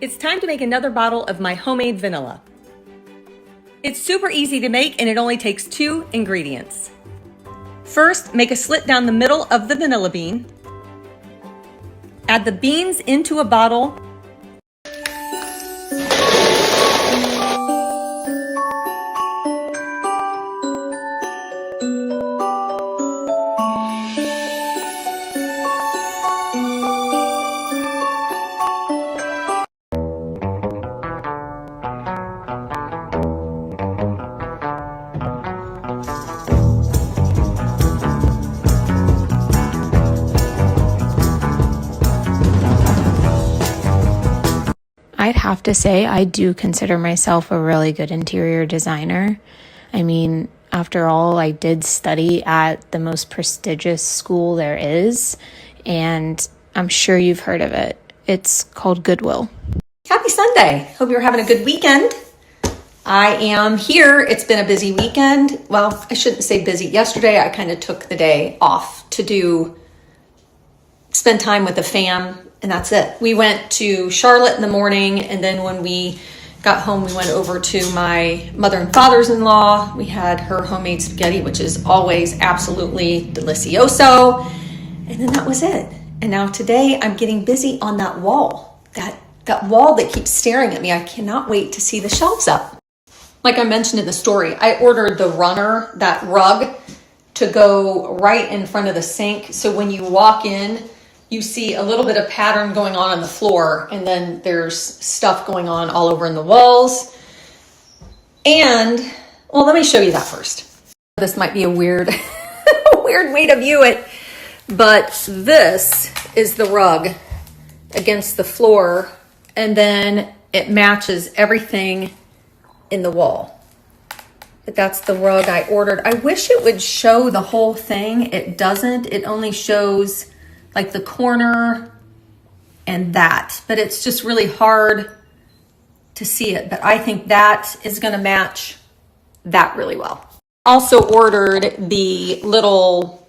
It's time to make another bottle of my homemade vanilla. It's super easy to make and it only takes 2 ingredients. First, make a slit down the middle of the vanilla bean. Add the beans into a bottle. I'd have to say I do consider myself a really good interior designer. I mean, after all, I did study at the most prestigious school there is, and I'm sure you've heard of it. It's called Goodwill. Happy Sunday. Hope you're having a good weekend. I am here. It's been a busy weekend. Well, I shouldn't say busy. Yesterday, I kind of took the day off to spend time with the fam, and that's it. We went to Charlotte in the morning, and then when we got home, we went over to my mother and father's-in-law. We had her homemade spaghetti, which is always absolutely delicioso, and then that was it. And now today, I'm getting busy on that wall, that wall that keeps staring at me. I cannot wait to see the shelves up. Like I mentioned in the story, I ordered the runner, that rug, to go right in front of the sink. So when you walk in, you see a little bit of pattern going on the floor, and then there's stuff going on all over in the walls. And, well, let me show you that first. This might be a weird, weird way to view it, but this is the rug against the floor, and then it matches everything in the wall. But that's the rug I ordered. I wish it would show the whole thing. It doesn't. It only shows like the corner and that, but it's just really hard to see it. But I think that is going to match that really well. Also ordered the little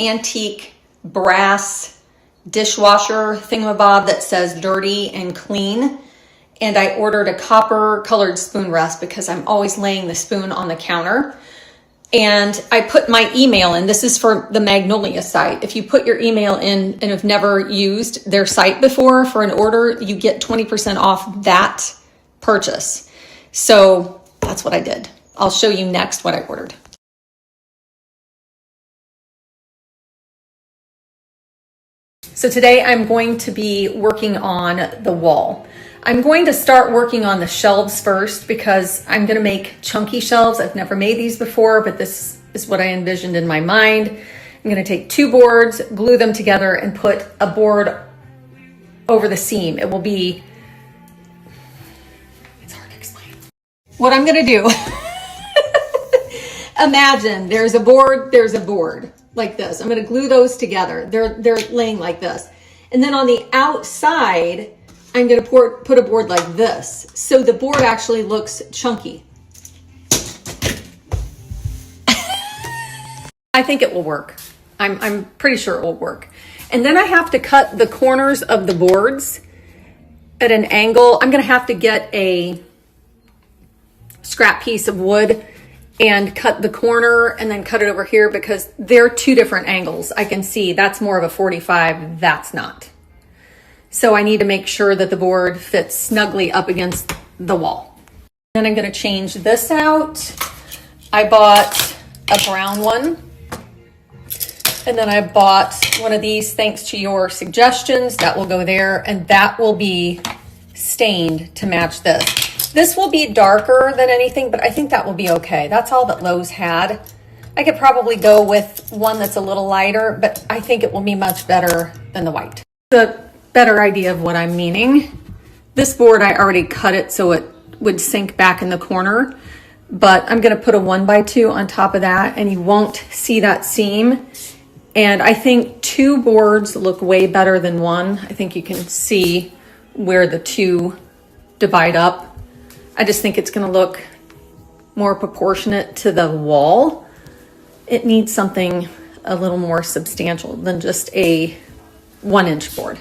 antique brass dishwasher thingamabob that says dirty and clean. And I ordered a copper colored spoon rest because I'm always laying the spoon on the counter. And I put my email in. This is for the Magnolia site. If you put your email in and have never used their site before for an order, you get 20% off that purchase. So that's what I did. I'll show you next what I ordered. So today I'm going to be working on the wall. I'm going to start working on the shelves first because I'm going to make chunky shelves. I've never made these before, but this is what I envisioned in my mind. I'm going to take 2 boards, glue them together, and put a board over the seam. It will be, it's hard to explain. What I'm going to do, imagine there's a board like this. I'm going to glue those together. They're laying like this. And then on the outside, I'm going to put a board like this. So the board actually looks chunky. I think it will work. I'm pretty sure it will work. And then I have to cut the corners of the boards at an angle. I'm going to have to get a scrap piece of wood and cut the corner and then cut it over here because they're 2 different angles. I can see that's more of a 45. That's not. So I need to make sure that the board fits snugly up against the wall. Then I'm going to change this out. I bought a brown one. And then I bought one of these thanks to your suggestions. That will go there, and that will be stained to match this. This will be darker than anything, but I think that will be okay. That's all that Lowe's had. I could probably go with one that's a little lighter, but I think it will be much better than the white. The better idea of what I'm meaning. This board, I already cut it so it would sink back in the corner, but I'm going to put a 1x2 on top of that and you won't see that seam. And I think 2 boards look way better than 1. I think you can see where the 2 divide up. I just think it's going to look more proportionate to the wall. It needs something a little more substantial than just a 1-inch board.